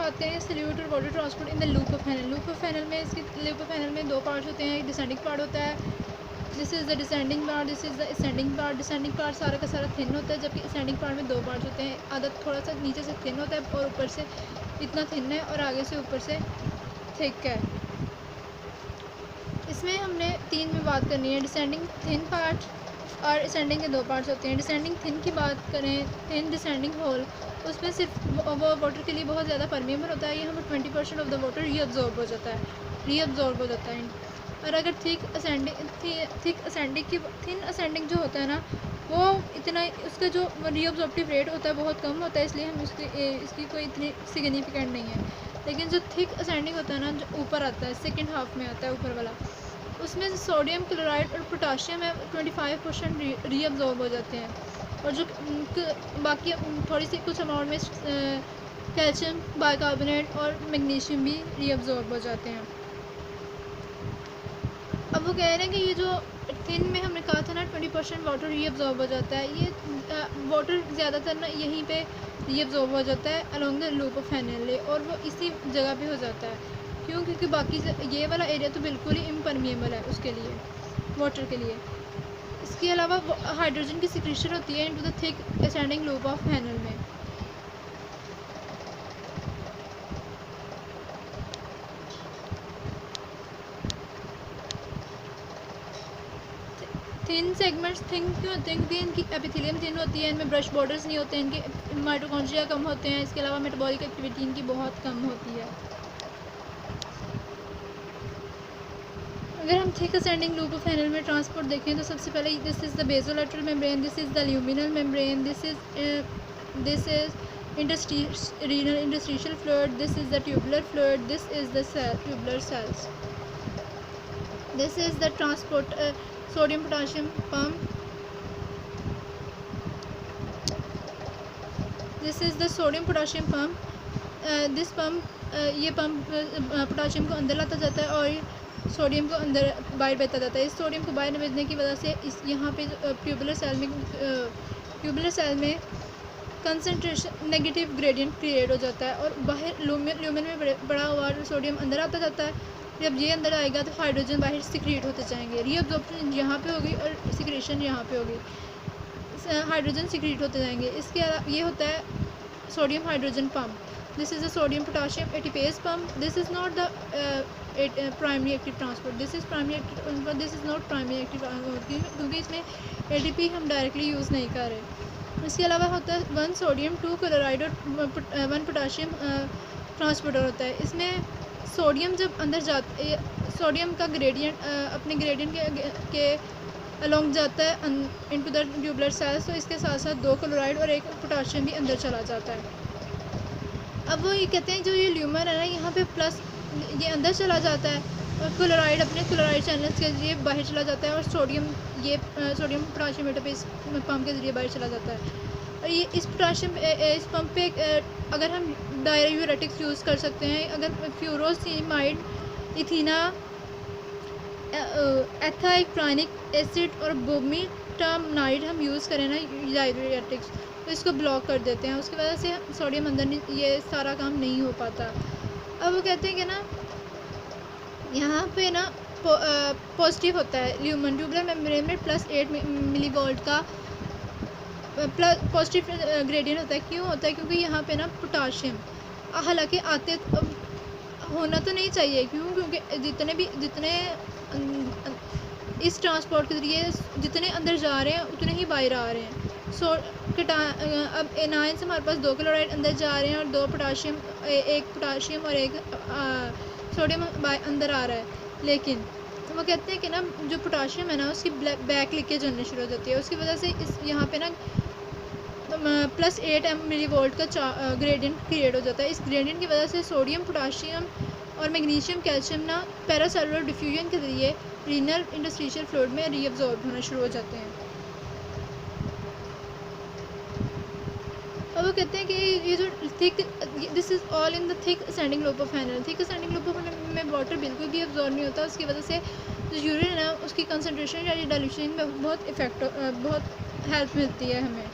आते हैं सल्यूट और water transport in the loop of Henle. Loop of Henle में दो पार्ट्स होते हैं, एक डिसेंडिंग पार्ट होता है, this is the descending part, this is the ascending part. Descending part सारा का सारा थिन होता है, जबकि असेंडिंग पार्ट में दो पार्ट्स होते हैं, आधा थोड़ा सा नीचे से थिन होता है और ऊपर से इतना थिन है और आगे से ऊपर से थिक है। इसमें हमने 3 में बात करनी है, डिसेंडिंग थिन पार्ट और असेंडिंग के दो पार्ट्स होते हैं। डिसेंडिंग थिन की बात करें, थिन डिसेंडिंग होल, उसमें सिर्फ वो वाटर के लिए बहुत ज़्यादा परमेबल होता है, ये हमें 20% ऑफ द वाटर रीअब्जॉर्ब हो जाता है। और अगर थिन असेंडिंग जो होता है ना, वो इतना उसका जो रीअब्जॉर्प्टिव रेट होता है बहुत कम होता है, इसलिए हम इसकी कोई इतनी सिग्निफिकेंट नहीं है। लेकिन जो थिक असेंडिंग होता है ना, जो ऊपर आता है, सेकेंड हाफ में आता है ऊपर वाला, उसमें सोडियम क्लोराइड और पोटाशियम है 25% रीअब्जॉर्ब हो जाते हैं। और जो बाकी थोड़ी सी कुछ अमाउंट में कैल्शियम, बाइकार्बोनेट और मैग्नीशियम भी रीअब्जॉर्ब हो जाते हैं। अब वो कह रहे हैं कि ये जो थिन में हमने कहा था ना 20% वाटर रीअब्जॉर्ब हो जाता है, ये वाटर ज़्यादातर ना यहीं पे रीअब्जॉर्ब हो जाता है अलोंग द लूप ऑफ फैनल, और वो इसी जगह पे हो जाता है। क्यों? क्योंकि बाकी ये वाला एरिया तो बिल्कुल ही इम्परमिएबल है उसके लिए, वाटर के लिए। इसके अलावा हाइड्रोजन की सिक्रीशन होती है into the thick ascending loop of Henle में। थिन सेगमेंट्स थिन क्यों होते हैं? क्योंकि इनकी एपिथेलियम थिन होती है, इनमें ब्रश बॉर्डर्स नहीं होते, इनके माइटोकॉन्ड्रिया कम होते हैं, इसके अलावा मेटाबॉलिक एक्टिविटी इनकी बहुत कम होती है। अगर हम thick ascending loop of Henle में ट्रांसपोर्ट देखें तो सबसे पहले this is the basolateral membrane, this is the luminal membrane, this is renal interstitial fluid, this is the tubular fluid, this is the tubular cells, this is the transport sodium potassium pump, this is the sodium potassium pump. This pump ये pump potassium को अंदर लाता जाता है और sodium को अंदर बाहर भेजता जाता है। इस सोडियम को बाहर भेजने की वजह से इस यहाँ पे ट्यूबुलर सेल में कंसनट्रेशन नेगेटिव ग्रेडियंट क्रिएट हो जाता है और बाहर ल्यूमेन में बड़ा हुआ सोडियम अंदर आता जाता है। जब ये अंदर आएगा तो हाइड्रोजन बाहर सिक्रीट होते जाएंगे, रीअब्जॉर्प्शन यहाँ पे होगी और सिक्रेशन यहाँ पे होगी, हाइड्रोजन सिक्रीट होते जाएंगे। इसके अलावा ये होता है sodium hydrogen pump, this is the sodium potassium ATPase pump, this is not the primary active transport, this is not primary active transport क्योंकि इसमें एटीपी हम डायरेक्टली यूज़ नहीं कर रहे। इसके अलावा होता है 1 सोडियम 2 क्लोराइड और 1 पोटाशियम ट्रांसपोर्टर होता है। इसमें सोडियम जब अंदर सोडियम का ग्रेडियंट अपने ग्रेडियंट के अलोंग जाता है इनटू द ट्यूबुलर सेल्स, तो इसके साथ साथ 2 क्लोराइड और 1 पोटाशियम भी अंदर चला जाता है। अब वो ये कहते हैं जो ये ल्यूमर है ना, यहाँ पे प्लस ये अंदर चला जाता है और क्लोराइड अपने क्लोराइड चैनल्स के ज़रिए बाहर चला जाता है और सोडियम पोटाशियम एटीपेज पम्प के ज़रिए बाहर चला जाता है। और ये इस पम्प पे अगर हम डाययूरेटिक्स यूज़ कर सकते हैं, अगर फ्यूरोसिमाइड, इथीना, एथाइक्रानिक एसिड और बोमिटामाइड हम यूज़ करें ना डाययूरेटिक्स, तो इसको ब्लॉक कर देते हैं, उसकी वजह से सोडियम अंदर ये सारा काम नहीं हो पाता। अब वो कहते हैं कि ना यहाँ पे ना पॉजिटिव होता है ल्यूमन ट्यूबुलर मेम्ब्रेन में +8 मिलीवोल्ट का पॉजिटिव ग्रेडियंट होता है। क्यों होता है? क्योंकि यहाँ पे ना पोटाशियम हालांकि आते होना तो नहीं चाहिए, क्यों? क्योंकि जितने इस ट्रांसपोर्ट के ज़रिए जितने अंदर जा रहे हैं उतने ही बाहर आ रहे हैं। अब एनायन से हमारे पास 2 क्लोराइड अंदर जा रहे हैं और 2 पोटाशियम, एक पोटाशियम और एक सोडियम अंदर आ रहा है। लेकिन वो कहते हैं कि ना जो पोटाशियम है ना उसकी बैक लीकेज होने शुरू हो जाती है, उसकी वजह से इस यहाँ पे ना +8 मिलीवोल्ट का ग्रेडियंट क्रिएट हो जाता है। इस ग्रेडियंट की वजह से सोडियम, पोटाशियम और मैग्नीशियम, कैल्शियम ना पैरासेलुलर डिफ्यूजन के ज़रिए रीनल इंटरस्टिशियल फ्लूइड में रीअब्जॉर्ब होना शुरू हो जाते हैं। और वो कहते हैं कि ये जो this is all in the thick ascending loop of Henle. Thick ascending loop of Henle में वाटर बिल्कुल भी अब्जॉर्ब नहीं होता, उसकी वजह से जो यूरिन है ना उसकी कंसनट्रेशन या डाइल्यूशन में बहुत हेल्प मिलती है हमें।